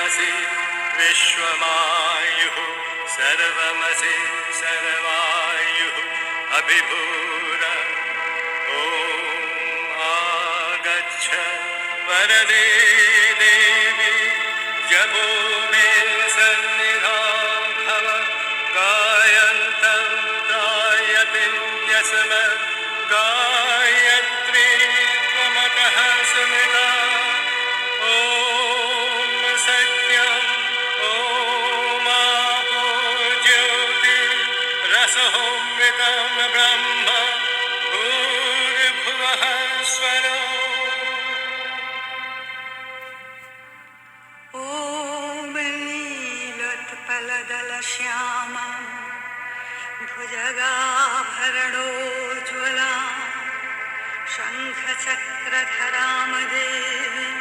सर्वमसि विश्वमायुः सर्वमसि सर्वायुः अभिभूर ॐ आगच्छ वरदे देवी जपो मे सन्निधां भव गायन्तं गायते यस्म गायत्री त्वमतः स्मृता ॐ सत्यम् ॐ आपो ज्योतिरसहोमृतं ब्रह्म भूर्भुवः स्वरो ॐ नीलोत्पलदलश्यामं भुजगाभरणोज्ज्वलां शङ्खचक्रधरां देवीं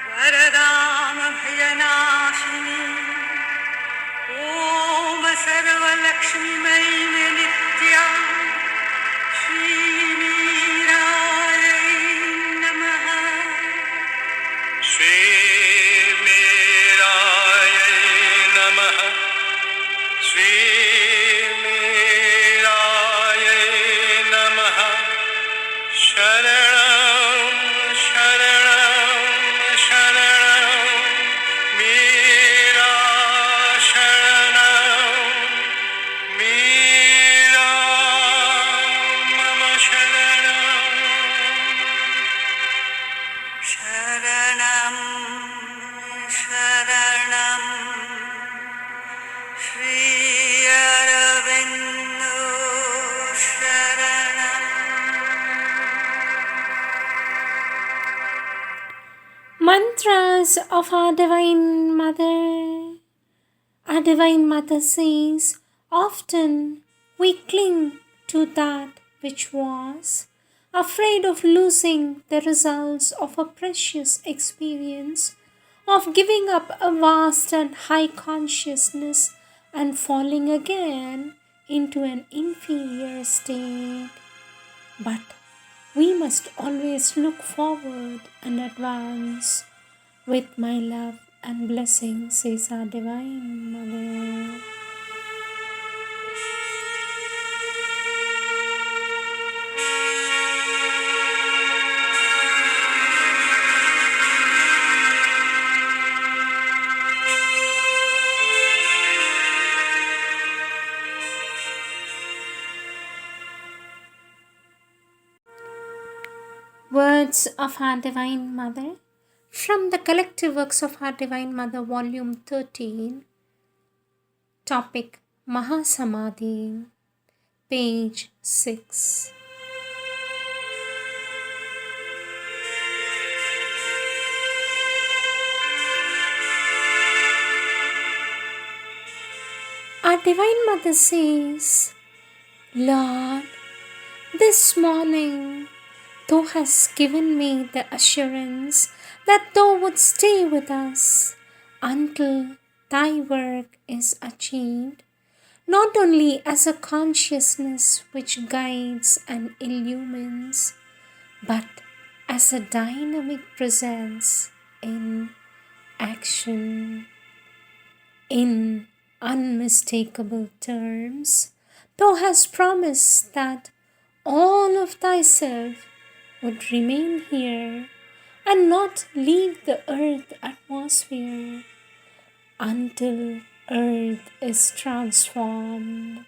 वरदां भयनाशिनीं ॐ सर्वलक्ष्मीमयीं नित्यां श्रीमीरायै नमः श्रीमीरायै नमः श्रीमीरायै नमः शरणं शरणं शरणं मीरा शरणं मीरा मम शरणं शरणं शरणं श्री अरविन्दो शरणं Mantras of our Divine Mother. Our Divine Mother says, often we cling to that which was, afraid of losing the results of a precious experience, of giving up a vast and high consciousness and falling again into an inferior state. But we must always look forward and advance with my love and blessing, says our Divine Mother. Words of our Divine Mother from the Collective Works of our Divine Mother, Volume 13, topic Mahasamadhi, page 6. Our Divine Mother says, Lord, this morning Thou hast given me the assurance that Thou would stay with us until Thy work is achieved, not only as a consciousness which guides and illumines, but as a dynamic presence in action. In unmistakable terms, Thou hast promised that all of Thyself would remain here and not leave the earth atmosphere until earth is transformed.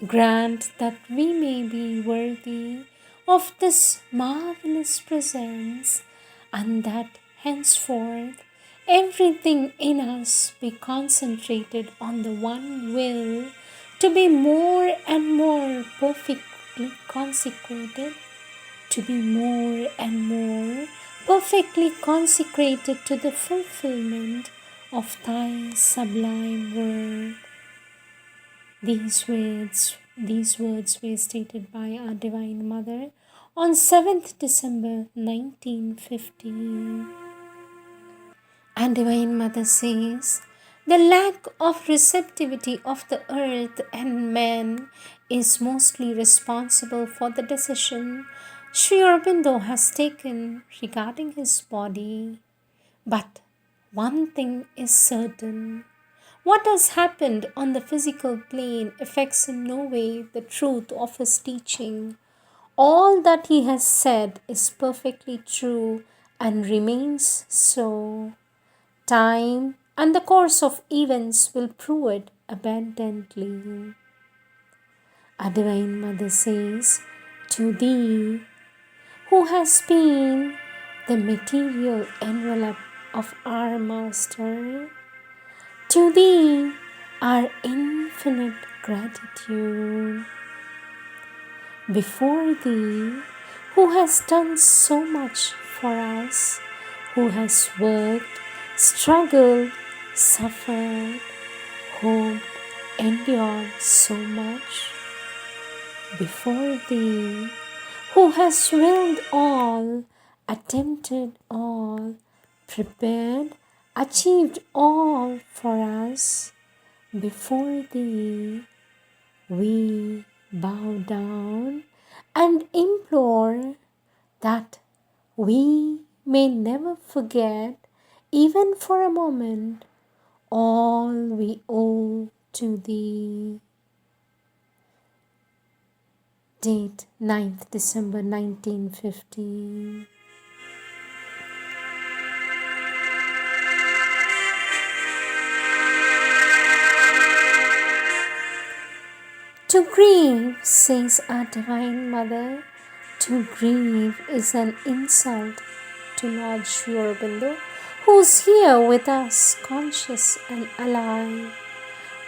Grant that we may be worthy of this marvelous presence, and that henceforth everything in us be concentrated on the one will to be more and more perfectly consecrated, to be more and more perfectly consecrated to the fulfillment of Thy sublime word. These words were stated by our Divine Mother on 7th December 1950. Our Divine Mother says, the lack of receptivity of the earth and man is mostly responsible for the decision Sri Aurobindo has taken regarding his body. But one thing is certain. What has happened on the physical plane affects in no way the truth of his teaching. All that he has said is perfectly true and remains so. Time and the course of events will prove it abundantly. Our Divine Mother says, to thee, who has been the material envelope of our Master, to thee our infinite gratitude. Before thee, who has done so much for us, who has worked, struggled, suffered, hoped, endured so much. Before thee, who has willed all, attempted all, prepared, achieved all for us. Before thee, we bow down and implore that we may never forget, even for a moment, all we owe to thee. Date 9th December 1950. To grieve, says our Divine Mother, to grieve is an insult to Lord Sri Aurobindo, who is here with us, conscious and alive.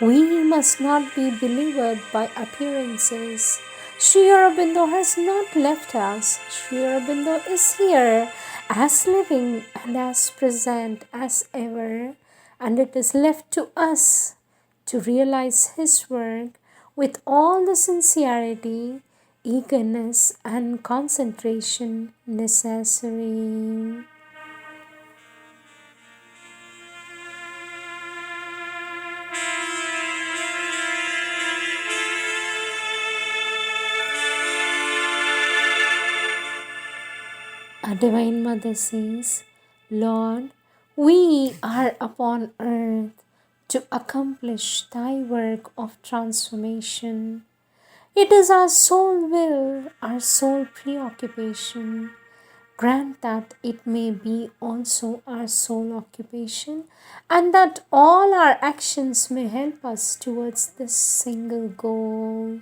We must not be delivered by appearances. Sri Aurobindo has not left us. Sri Aurobindo is here, as living and as present as ever, and it is left to us to realize his work with all the sincerity, eagerness, and concentration necessary. Our Divine Mother says, Lord, we are upon earth to accomplish thy work of transformation. It is our sole will, our sole preoccupation. Grant that it may be also our sole occupation, and that all our actions may help us towards this single goal.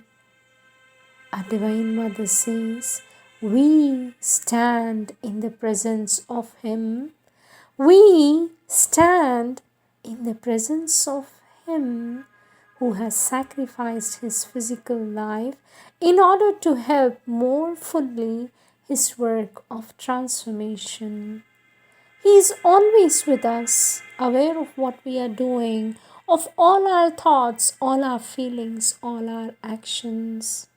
Our Divine Mother says, we stand in the presence of Him. We stand in the presence of Him who has sacrificed His physical life in order to help more fully His work of transformation. He is always with us, aware of what we are doing, of all our thoughts, all our feelings, all our actions.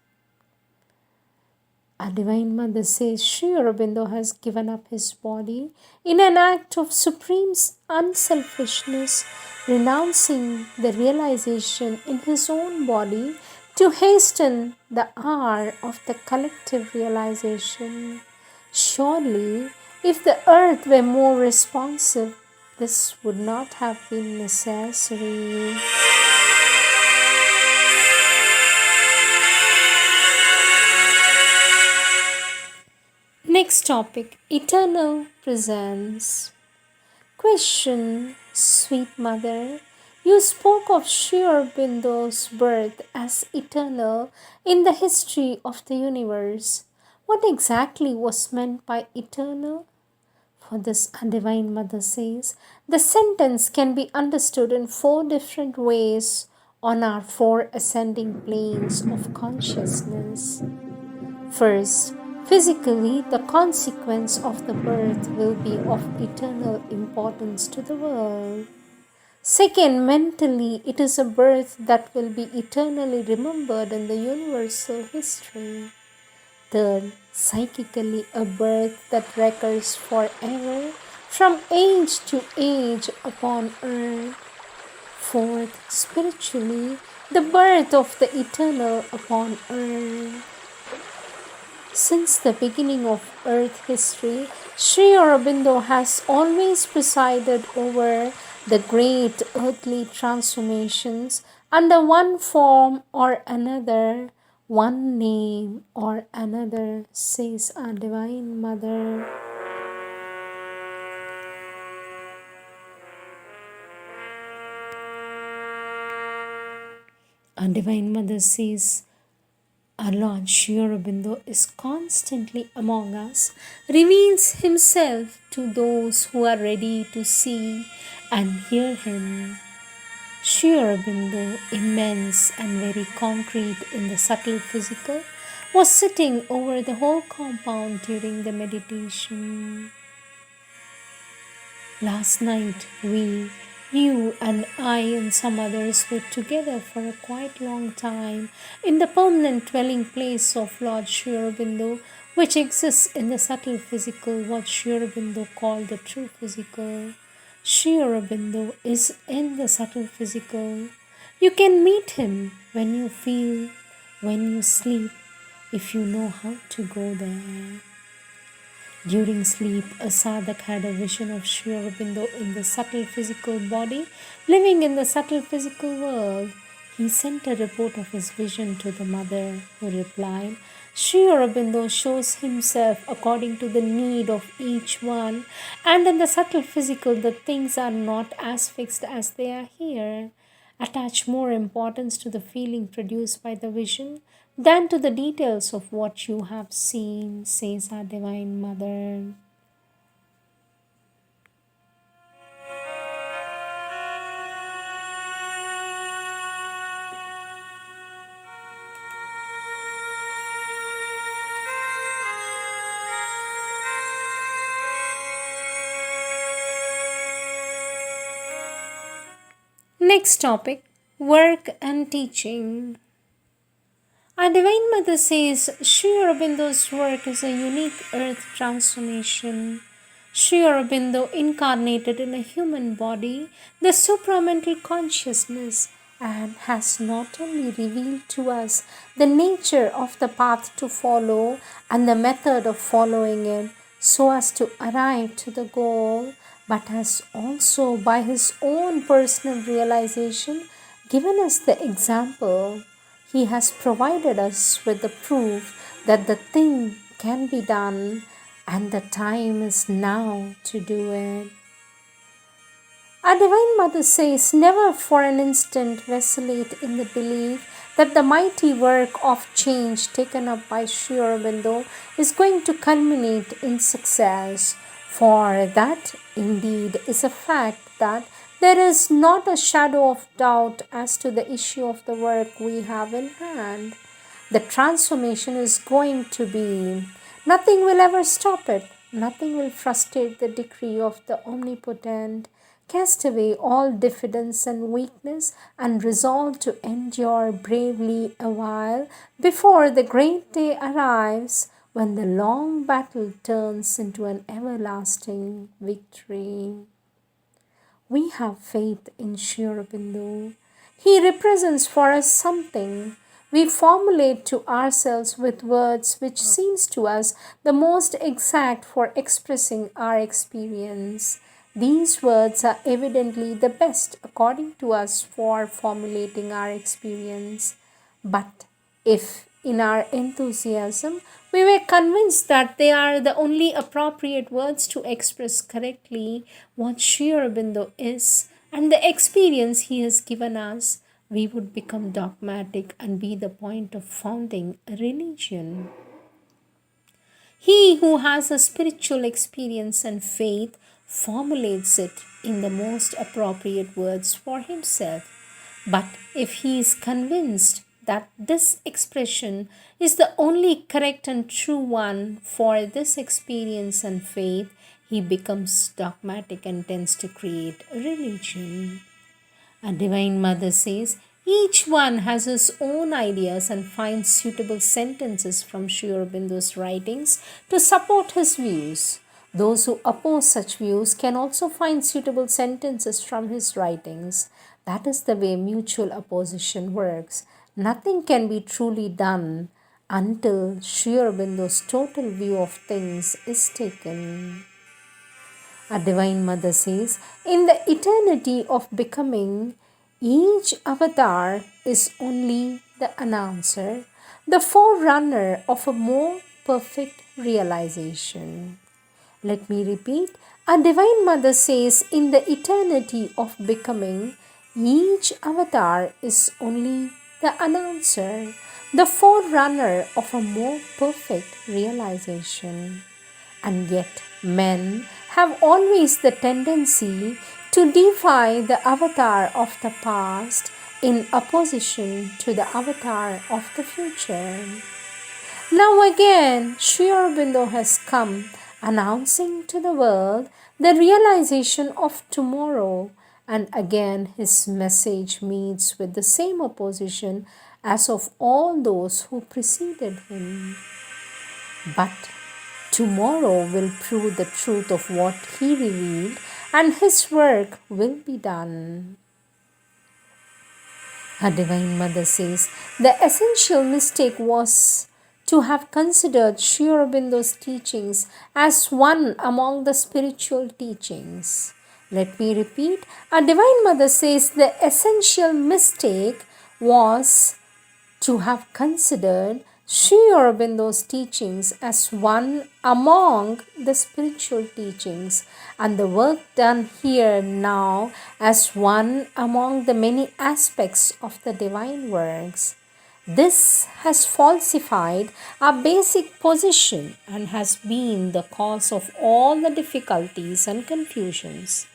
Our Divine Mother says Sri Aurobindo has given up his body in an act of supreme unselfishness, renouncing the realization in his own body to hasten the hour of the collective realization. Surely, if the earth were more responsive, this would not have been necessary. Next topic, eternal presence. Question, sweet mother, you spoke of Sri Aurobindo's birth as eternal in the history of the universe. What exactly was meant by eternal? For this, our Divine Mother says, the sentence can be understood in 4 different ways on our 4 ascending planes of consciousness. First, physically, the consequence of the birth will be of eternal importance to the world. Second, mentally, it is a birth that will be eternally remembered in the universal history. Third, psychically, a birth that recurs forever from age to age upon earth. Fourth, spiritually, the birth of the eternal upon earth. Since the beginning of Earth history, Sri Aurobindo has always presided over the great earthly transformations under one form or another, one name or another, says our Divine Mother. Our Divine Mother says, our Lord Sri Aurobindo is constantly among us, reveals himself to those who are ready to see and hear him. Sri Aurobindo, immense and very concrete in the subtle physical, was sitting over the whole compound during the meditation. Last night you and I and some others were together for a quite long time in the permanent dwelling place of Lord Sri Aurobindo, which exists in the subtle physical, what Sri Aurobindo called the true physical. Sri Aurobindo is in the subtle physical. You can meet him when you feel, when you sleep, if you know how to go there. During sleep, a sadhak had a vision of Sri Aurobindo in the subtle physical body, living in the subtle physical world. He sent a report of his vision to the mother, who replied, Sri Aurobindo shows himself according to the need of each one, and in the subtle physical, the things are not as fixed as they are here. Attach more importance to the feeling produced by the vision than to the details of what you have seen, says our Divine Mother. Next topic, work and teaching. Our Divine Mother says Sri Aurobindo's work is a unique earth transformation. Sri Aurobindo incarnated in a human body the supramental consciousness and has not only revealed to us the nature of the path to follow and the method of following it so as to arrive to the goal, but has also by his own personal realization given us the example. He has provided us with the proof that the thing can be done and the time is now to do it. Our Divine Mother says, never for an instant vacillate in the belief that the mighty work of change taken up by Sri Aurobindo is going to culminate in success, for that indeed is a fact that there is not a shadow of doubt as to the issue of the work we have in hand. The transformation is going to be. Nothing will ever stop it. Nothing will frustrate the decree of the Omnipotent. Cast away all diffidence and weakness and resolve to endure bravely a while before the great day arrives when the long battle turns into an everlasting victory. We have faith in Sri Aurobindo. He represents for us something we formulate to ourselves with words which seems to us the most exact for expressing our experience. These words are evidently the best according to us for formulating our experience. But if in our enthusiasm we were convinced that they are the only appropriate words to express correctly what Sri Aurobindo is and the experience he has given us, we would become dogmatic and be the point of founding a religion. He who has a spiritual experience and faith formulates it in the most appropriate words for himself. But if he is convinced that this expression is the only correct and true one for this experience and faith, he becomes dogmatic and tends to create a religion. A Divine Mother says, each one has his own ideas and finds suitable sentences from Sri Aurobindo's writings to support his views. Those who oppose such views can also find suitable sentences from his writings. That is the way mutual opposition works. Nothing can be truly done until Sri Aurobindo's total view of things is taken. Our Divine Mother says, in the eternity of becoming, each avatar is only the announcer, the forerunner of a more perfect realization. Let me repeat. Our Divine Mother says, in the eternity of becoming, each avatar is only the announcer, the forerunner of a more perfect realization. And yet, men have always the tendency to defy the avatar of the past in opposition to the avatar of the future. Now again, Sri Aurobindo has come announcing to the world the realization of tomorrow, and again his message meets with the same opposition as of all those who preceded him. But tomorrow will prove the truth of what he revealed, and his work will be done. Her Divine Mother says, the essential mistake was to have considered Sri Aurobindo's teachings as one among the spiritual teachings. Let me repeat. Our Divine Mother says the essential mistake was to have considered Sri Aurobindo's teachings as one among the spiritual teachings, and the work done here now as one among the many aspects of the divine works. This has falsified our basic position and has been the cause of all the difficulties and confusions.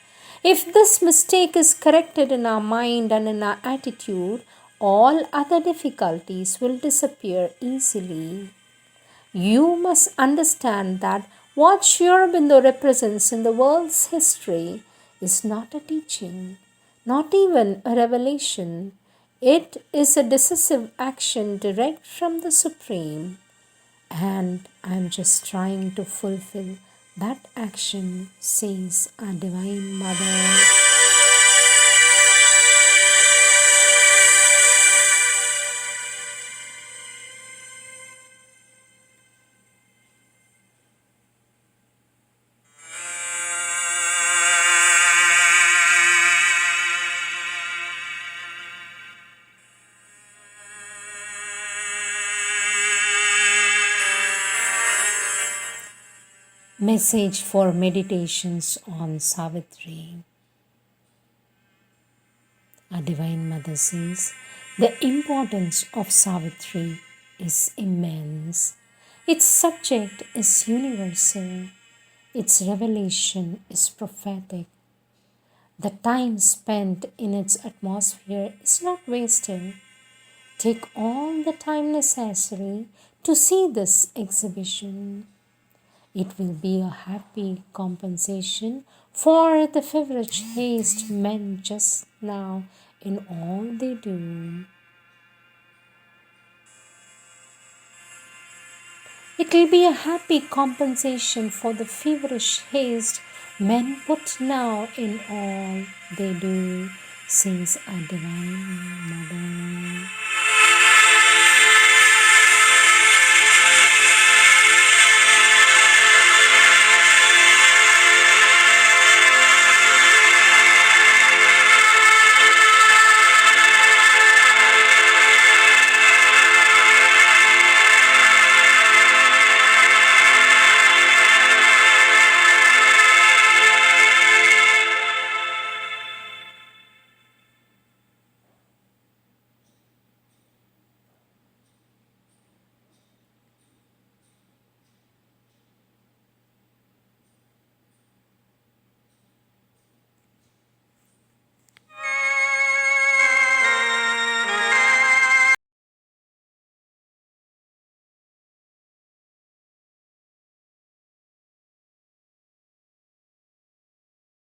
If this mistake is corrected in our mind and in our attitude, all other difficulties will disappear easily. You must understand that what Sri Aurobindo represents in the world's history is not a teaching, not even a revelation. It is a decisive action direct from the Supreme, and I am just trying to fulfill that action, says our Divine Mother. Message for meditations on Savitri. Our Divine Mother says, the importance of Savitri is immense. Its subject is universal. Its revelation is prophetic. The time spent in its atmosphere is not wasted. Take all the time necessary to see this exhibition. It will be a happy compensation for the feverish haste men just now in all they do. It will be a happy compensation for the feverish haste men put now in all they do, says our Divine Mother.